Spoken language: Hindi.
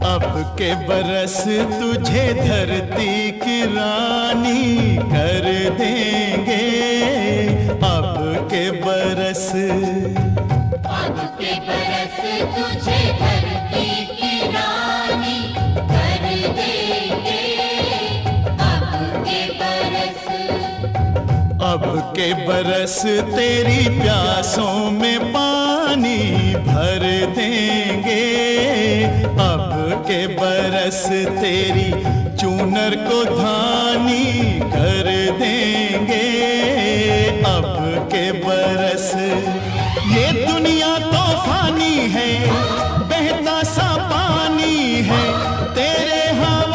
अब के बरस तुझे धरती की रानी कर देंगे। अब के बरस, अब के बरस तुझे धरती की रानी कर देंगे। अब के बरस, अब के बरस तेरी प्यासों में पानी भर देंगे। अब के बरस तेरी चूनर को धानी कर देंगे। अब के बरस, ये दुनिया तो फानी है।